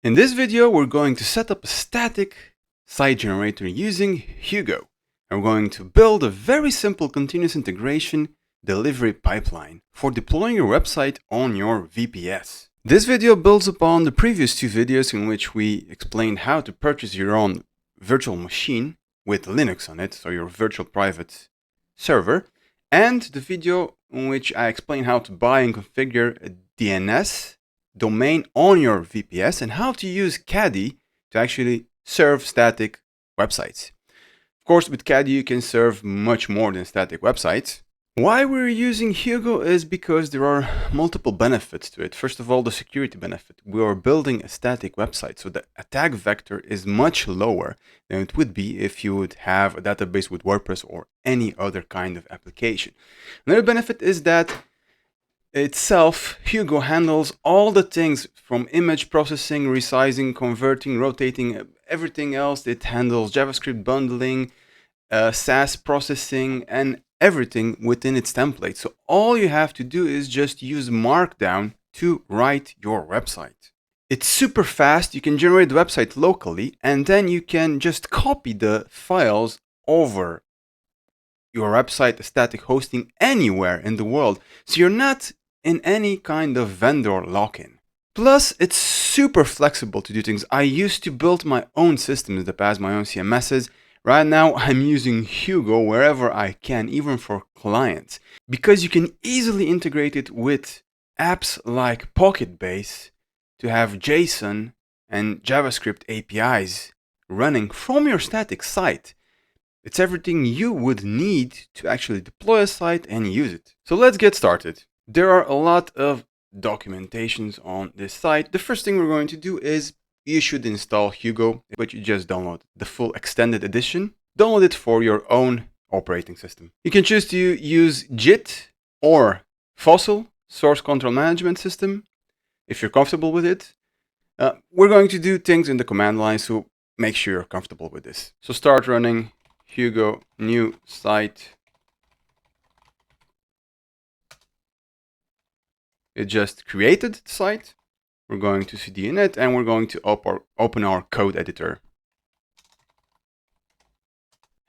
In this video, we're going to set up a static site generator using Hugo. And we're going to build a very simple continuous integration delivery pipeline for deploying your website on your VPS. This video builds upon the previous two videos in which we explained how to purchase your own virtual machine with Linux on it, so your virtual private server, and the video in which I explained how to buy and configure a DNS domain on your VPS and how to use Caddy to actually serve static websites. Of course, with Caddy you can serve much more than static websites. Why we're using Hugo is because there are multiple benefits to it. First of all, the security benefit. We are building a static website, so the attack vector is much lower than it would be if you would have a database with WordPress or any other kind of application. Another benefit is that itself, Hugo handles all the things from image processing, resizing, converting, rotating, everything else. It handles JavaScript bundling, SAS processing, and everything within its template. So all you have to do is just use Markdown to write your website. It's super fast. You can generate the website locally, and then you can just copy the files over your website static hosting anywhere in the world. So you're not in any kind of vendor lock-in. Plus, it's super flexible to do things. I used to build my own systems in the past, my own CMSs. Right now, I'm using Hugo wherever I can, even for clients, because you can easily integrate it with apps like Pocketbase to have JSON and JavaScript APIs running from your static site. It's everything you would need to actually deploy a site and use it. So let's get started. There are a lot of documentations on this site. The first thing we're going to do is you should install Hugo, but you just download the full extended edition. Download it for your own operating system. You can choose to use JIT or Fossil, Source Control Management System, if you're comfortable with it. We're going to do things in the command line, so make sure you're comfortable with this. So start running Hugo new site. It just created the site. We're going to cd init and we're going to open our code editor.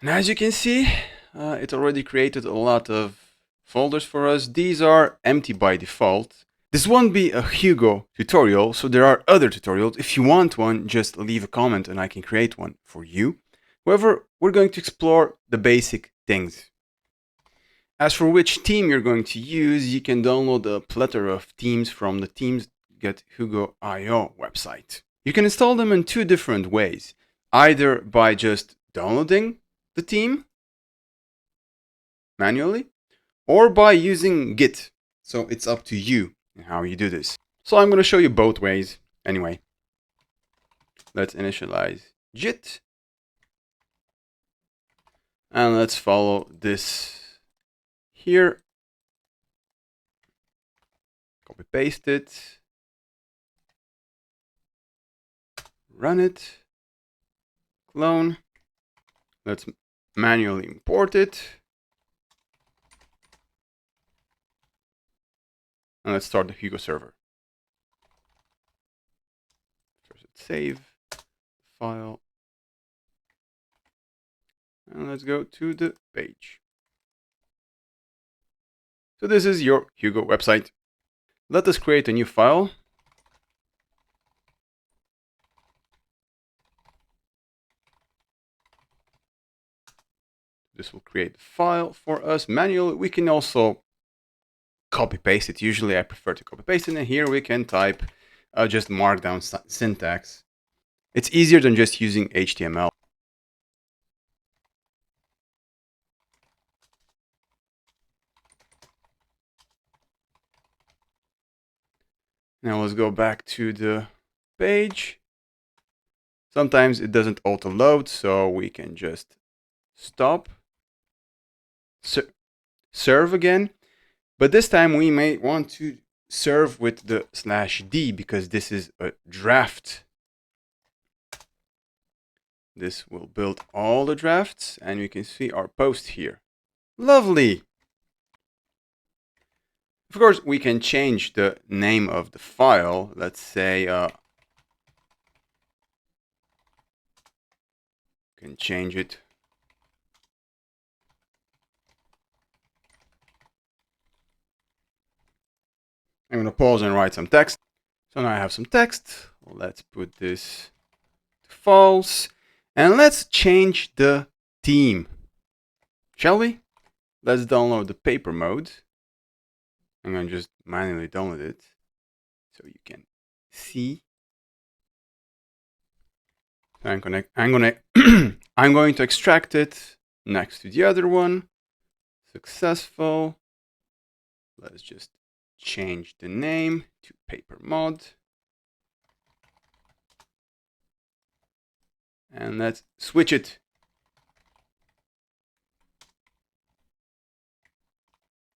And as you can see, it already created a lot of folders for us. These are empty by default. This won't be a Hugo tutorial, so there are other tutorials. If you want one, just leave a comment and I can create one for you. However, we're going to explore the basic things. As for which theme you're going to use, you can download a plethora of themes from the themes.hugo.io website. You can install them in two different ways, either by just downloading the theme manually or by using Git. So it's up to you and how you do this. So I'm going to show you both ways anyway. Let's initialize JIT and let's follow this here, copy paste it, run it, clone, let's manually import it, and let's start the Hugo server. First let's save the file, and let's go to the page. So this is your Hugo website. Let us create a new file. This will create the file for us manually. We can also copy paste it. Usually I prefer to copy paste it, and here we can type just Markdown syntax. It's easier than just using HTML. Now let's go back to the page. Sometimes it doesn't auto load, so we can just stop, serve again. But this time we may want to serve with the /d because this is a draft. This will build all the drafts and you can see our post here. Lovely. Of course, we can change the name of the file. Let's say can change it. I'm going to pause and write some text. So now I have some text. Let's put this to false. And let's change the theme. Shall we? Let's download the paper mode. I'm going to just manually download it so you can see. I'm going to extract it next to the other one. Successful. Let's just change the name to paper mod. And let's switch it.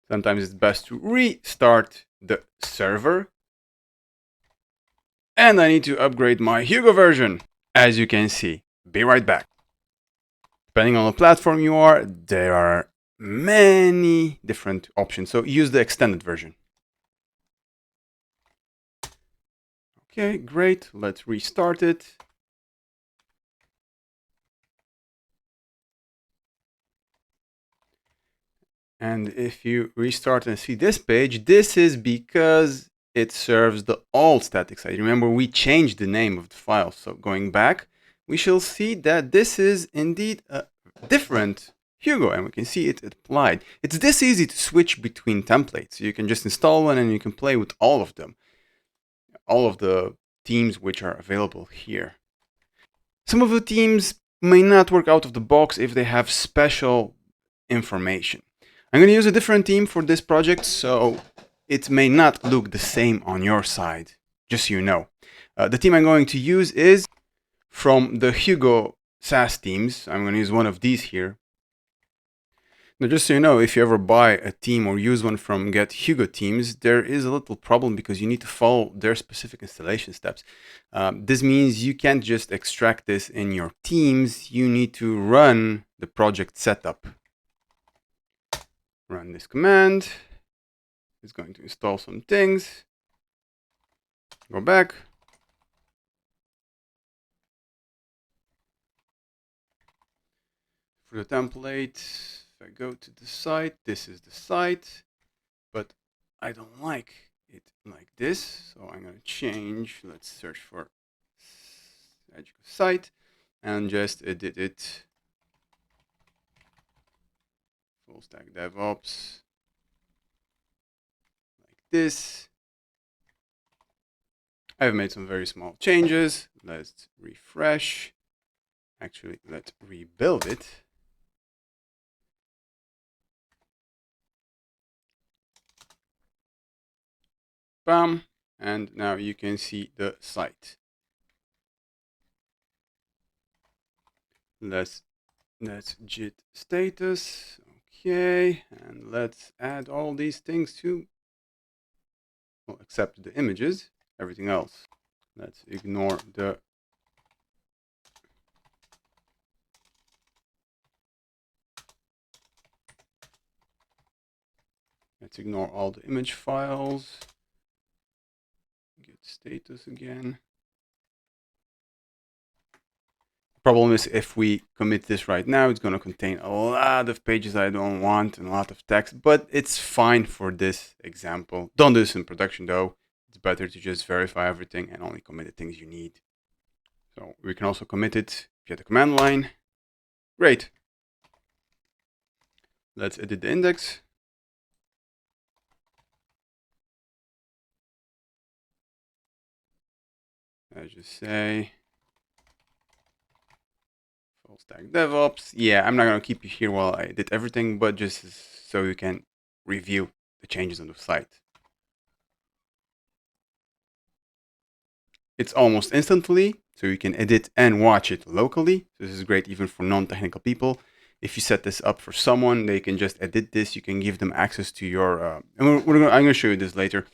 Sometimes it's best to restart the server. And I need to upgrade my Hugo version, as you can see. Be right back. Depending on the platform you are, there are many different options. So use the extended version. Okay, great. Let's restart it. And if you restart and see this page, this is because it serves the old static site. Remember, we changed the name of the file. So going back, we shall see that this is indeed a different Hugo, and we can see it applied. It's this easy to switch between templates. You can just install one and you can play with all of them. All of the themes which are available here. Some of the themes may not work out of the box if they have special information. I'm going to use a different theme for this project, so it may not look the same on your side, just so you know. The theme I'm going to use is from the Hugo SaaS themes. I'm going to use one of these here. Now, just so you know, if you ever buy a theme or use one from Get Hugo Themes, there is a little problem because you need to follow their specific installation steps. This means you can't just extract this in your themes. You need to run the project setup. Run this command. It's going to install some things. Go back. For the template, if I go to the site, this is the site, but I don't like it like this. So I'm going to change. Let's search for site and just edit it. Full stack DevOps. Like this. I've made some very small changes. Let's refresh. Actually, let's rebuild it. Bam. And now you can see the site. Let's git status. Okay. And let's add all these things to, well, except the images, everything else. Let's ignore the Let's ignore all the image files. Git status again. Problem is, if we commit this right now, it's going to contain a lot of pages I don't want and a lot of text, but it's fine for this example. Don't do this in production though. It's better to just verify everything and only commit the things you need. So we can also commit it via the command line. Great. Let's edit the index. I just say full stack DevOps. Yeah, I'm not going to keep you here while I did everything, but just so you can review the changes on the site. It's almost instantly, so you can edit and watch it locally. So this is great even for non-technical people. If you set this up for someone, they can just edit this. You can give them access to your, I'm going to show you this later,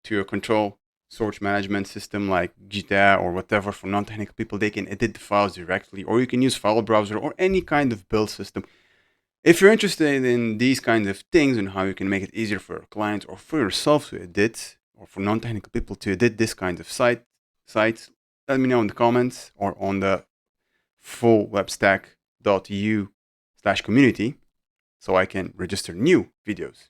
to your control source management system like Gita or whatever. For non-technical people, they can edit the files directly, or you can use file browser or any kind of build system. If you're interested in these kinds of things and how you can make it easier for your clients or for yourself to edit, or for non-technical people to edit this kind of sites, let me know in the comments or on the full web stack streamline.eu/community so I can register new videos.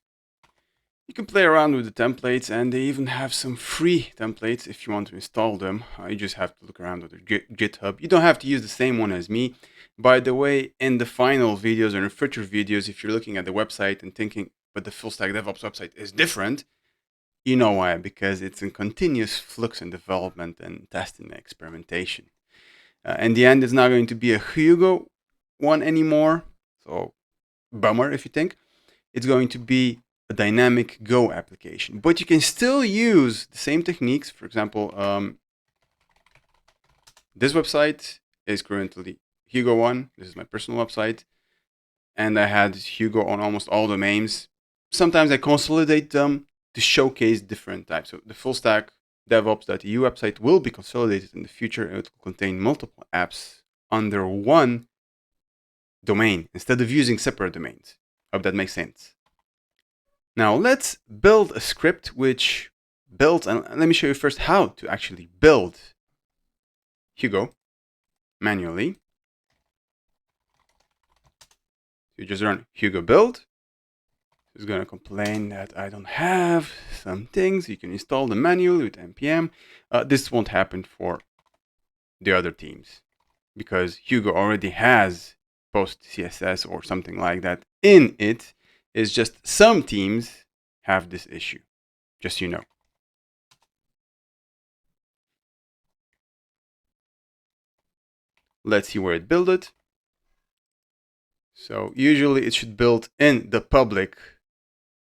You can play around with the templates, and they even have some free templates if you want to install them. You just have to look around with their GitHub. You don't have to use the same one as me. By the way, in the final videos or in future videos, if you're looking at the website and thinking, but the full stack DevOps website is different, you know why, because it's in continuous flux and development and testing and experimentation. In the end, it's not going to be a Hugo one anymore. So, bummer if you think. It's going to be a dynamic Go application. But you can still use the same techniques. For example, this website is currently Hugo 1. This is my personal website. And I had Hugo on almost all domains. Sometimes I consolidate them to showcase different types. So the full stack DevOps.eu website will be consolidated in the future, and it will contain multiple apps under one domain instead of using separate domains. Hope that makes sense. Now let's build a script which builds, and let me show you first how to actually build Hugo manually. You just run Hugo build. It's going to complain that I don't have some things. You can install them manually with npm. This won't happen for the other teams because Hugo already has post CSS or something like that in it. It's just some teams have this issue, just so you know. Let's see where it built it. So usually it should build in the public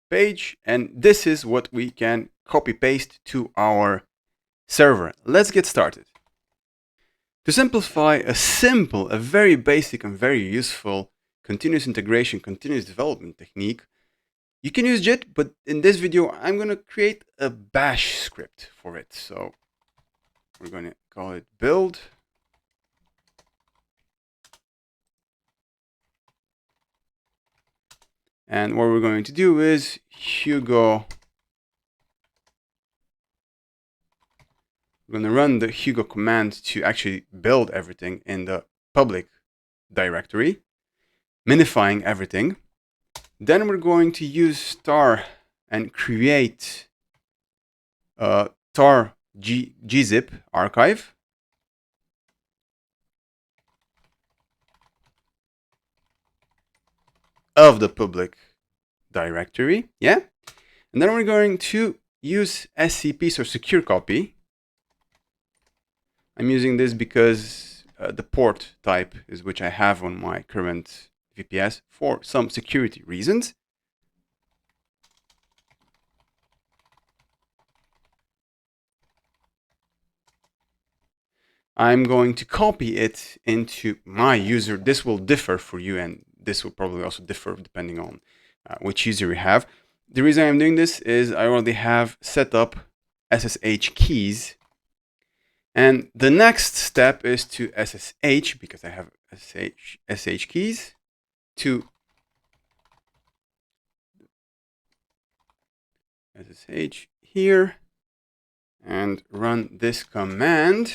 page, and this is what we can copy paste to our server. Let's get started. To simplify a very basic and very useful continuous integration, continuous development technique, you can use JIT, but in this video I'm going to create a bash script for it. So we're going to call it build. And what we're going to do is Hugo. We're going to run the Hugo command to actually build everything in the public directory, minifying everything. Then we're going to use star and create a tar gzip archive. Of the public directory, yeah? And then we're going to use SCP, so secure copy. I'm using this because the port type is which I have on my current VPS for some security reasons. I'm going to copy it into my user. This will differ for you, and this will probably also differ depending on which user you have. The reason I'm doing this is I already have set up SSH keys. And the next step is to SSH, because I have SSH keys, to SSH here and run this command.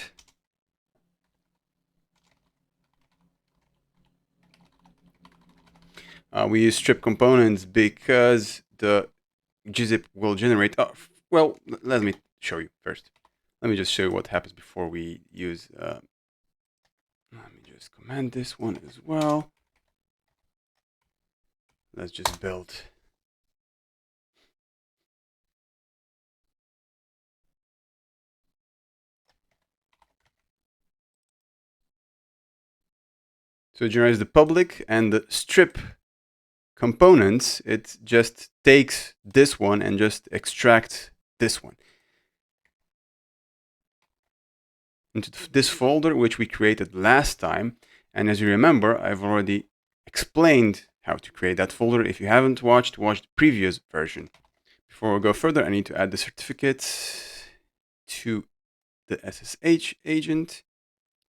We use strip components because the gzip will generate. Well, let me show you first. Let me just show you what happens before we use. Let me just command this one as well. Let's just build. So it generates the public and the strip components. It just takes this one and just extracts this one into this folder, which we created last time. And as you remember, I've already explained how to create that folder. If you haven't watch the previous version. Before we go further, I need to add the certificates to the SSH agent.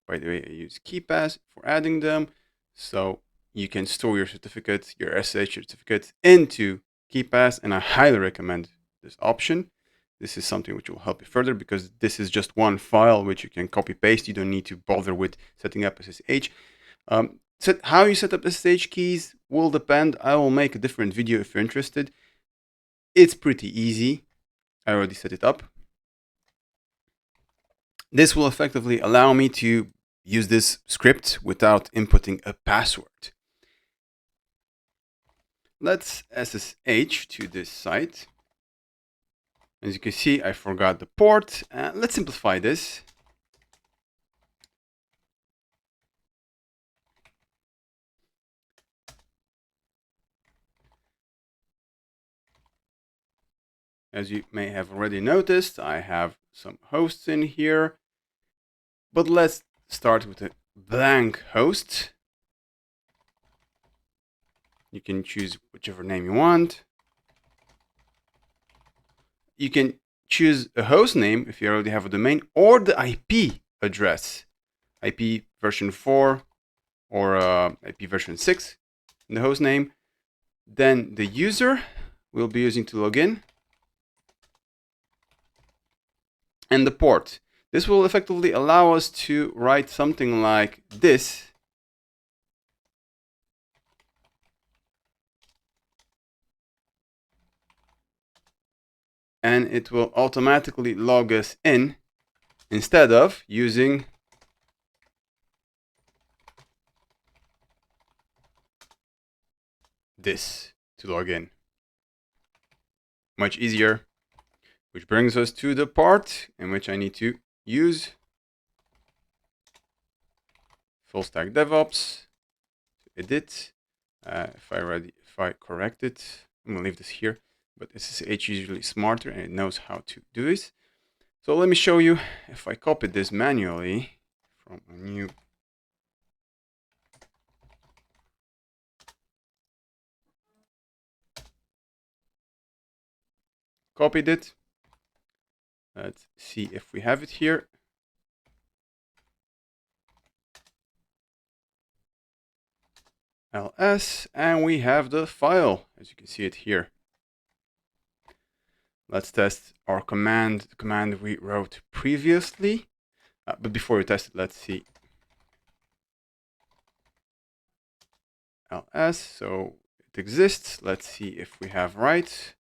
By the way, I use KeyPass for adding them. So you can store your certificates, your SSH certificates into KeyPass, and I highly recommend this option. This is something which will help you further because this is just one file which you can copy paste. You don't need to bother with setting up SSH. How you set up SSH keys will depend. I will make a different video if you're interested. It's pretty easy. I already set it up. This will effectively allow me to use this script without inputting a password. Let's SSH to this site. As you can see, I forgot the port. Let's simplify this. As you may have already noticed, I have some hosts in here. But let's start with a blank host. You can choose whichever name you want. You can choose a host name if you already have a domain, or the IP address, IP version 4 or IP version 6 in the host name. Then the user we'll be using to log in, and the port. This will effectively allow us to write something like this. And it will automatically log us in instead of using this to log in. Much easier. Which brings us to the part in which I need to use full stack DevOps to edit. If I correct it, I'm gonna leave this here, but SSH is usually smarter and it knows how to do this. So let me show you. If I copy this manually from a new copied it. Let's see if we have it here. ls, and we have the file, as you can see it here. Let's test our command, the command we wrote previously. But before we test it, let's see. ls, so it exists. Let's see if we have right.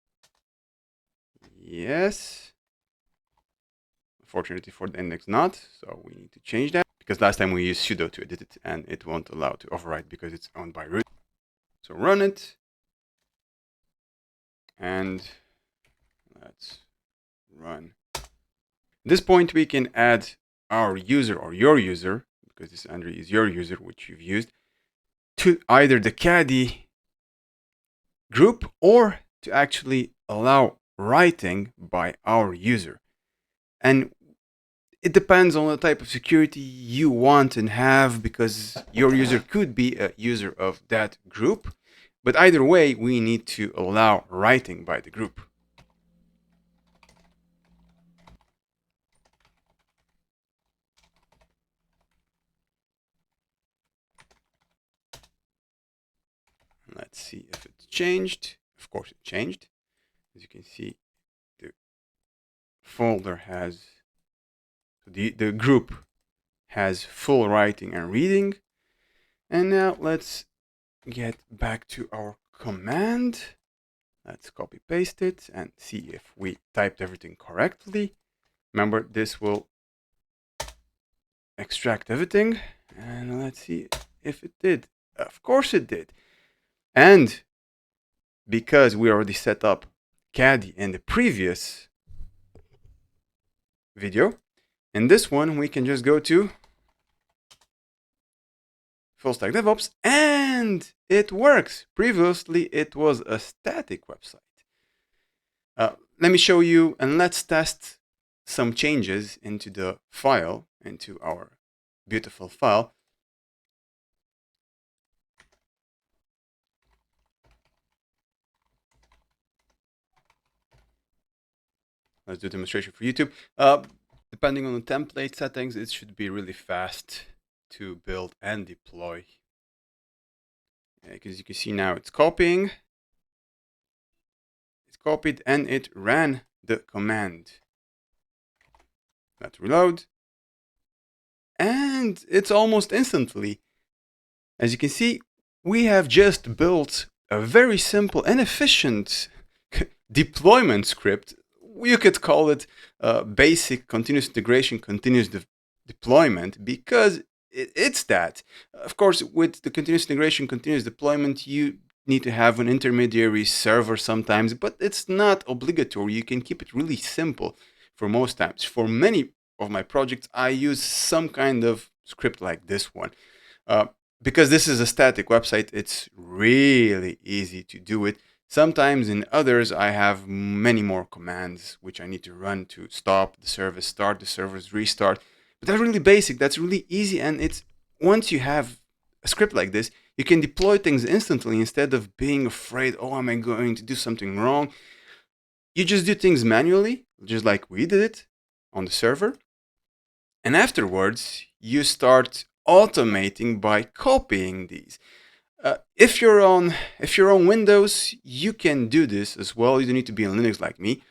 Yes. Unfortunately for the index not, so we need to change that, because last time we used sudo to edit it and it won't allow to overwrite because it's owned by root. So run it, and let's run. At this point we can add our user or your user, because this Andrew is your user which you've used, to either the caddy group or to actually allow writing by our user. And it depends on the type of security you want and have, because your user could be a user of that group. But either way, we need to allow writing by the group. Let's see if it's changed. Of course it changed. As you can see, the folder has, the group has full writing and reading. And now let's get back to our command. Let's copy paste it and see if we typed everything correctly. Remember, this will extract everything, and let's see if it did. Of course it did. And because we already set up caddy in the previous video, in this one we can just go to full stack DevOps, and it works. Previously it was a static website. Let me show you, and let's test some changes into the file, into our beautiful file. Let's do a demonstration for YouTube. Depending on the template settings, it should be really fast to build and deploy. Because you can see now it's copying. It's copied and it ran the command. Let's reload. And it's almost instantly As you can see, we have just built a very simple and efficient deployment script. You could call it basic continuous integration, continuous deployment, because it's that. Of course, with the continuous integration, continuous deployment, you need to have an intermediary server sometimes, but it's not obligatory. You can keep it really simple for most times. For many of my projects, I use some kind of script like this one. Because this is a static website, it's really easy to do it. Sometimes in others, I have many more commands which I need to run to stop the service, start the service, restart. But that's really basic, that's really easy, and it's once you have a script like this, you can deploy things instantly instead of being afraid, oh, am I going to do something wrong? You just do things manually, just like we did it on the server. And afterwards, you start automating by copying these. If you're on Windows, you can do this as well. You don't need to be on Linux like me.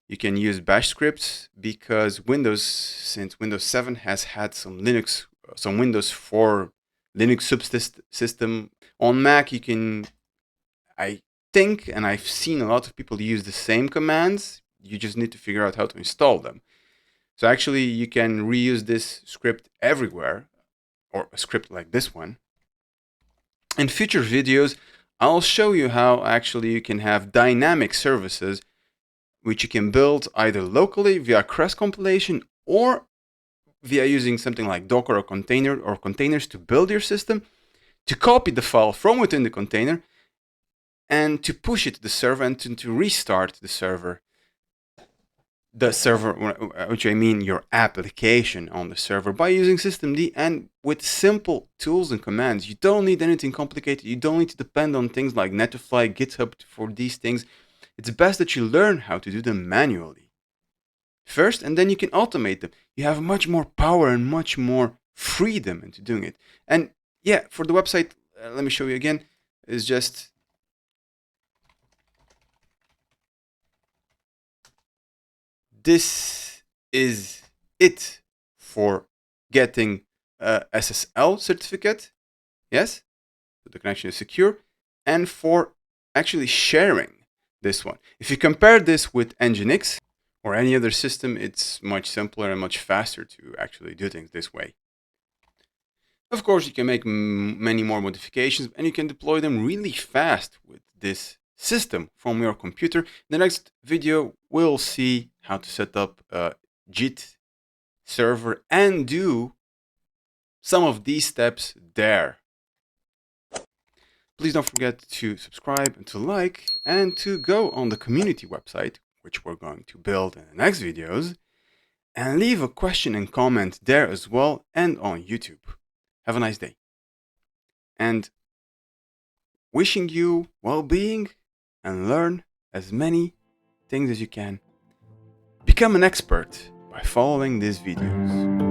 You can use Bash scripts because Windows, since Windows 7 has had some Windows 4 Linux subsystem. On Mac, you can, I think, and I've seen a lot of people use the same commands. You just need to figure out how to install them. So actually, you can reuse this script everywhere, or a script like this one. In future videos, I'll show you how actually you can have dynamic services which you can build either locally via cross compilation or via using something like Docker or containers to build your system, to copy the file from within the container, and to push it to the server and to restart the server. The server, which I mean your application on the server, by using systemd and with simple tools and commands. You don't need anything complicated. You don't need to depend on things like Netlify, GitHub for these things. It's best that you learn how to do them manually first, and then you can automate them. You have much more power and much more freedom into doing it. And yeah, for the website, let me show you again, is just this is it for getting a SSL certificate, yes, so the connection is secure, and for actually sharing this one. If you compare this with Nginx or any other system, it's much simpler and much faster to actually do things this way. Of course, you can make many more modifications and you can deploy them really fast with this system from your computer. In the next video, we'll see how to set up a JIT server and do some of these steps there. Please don't forget to subscribe and to like and to go on the community website, which we're going to build in the next videos, and leave a question and comment there as well and on YouTube. Have a nice day. And wishing you well-being and learn as many things as you can. Become an expert by following these videos.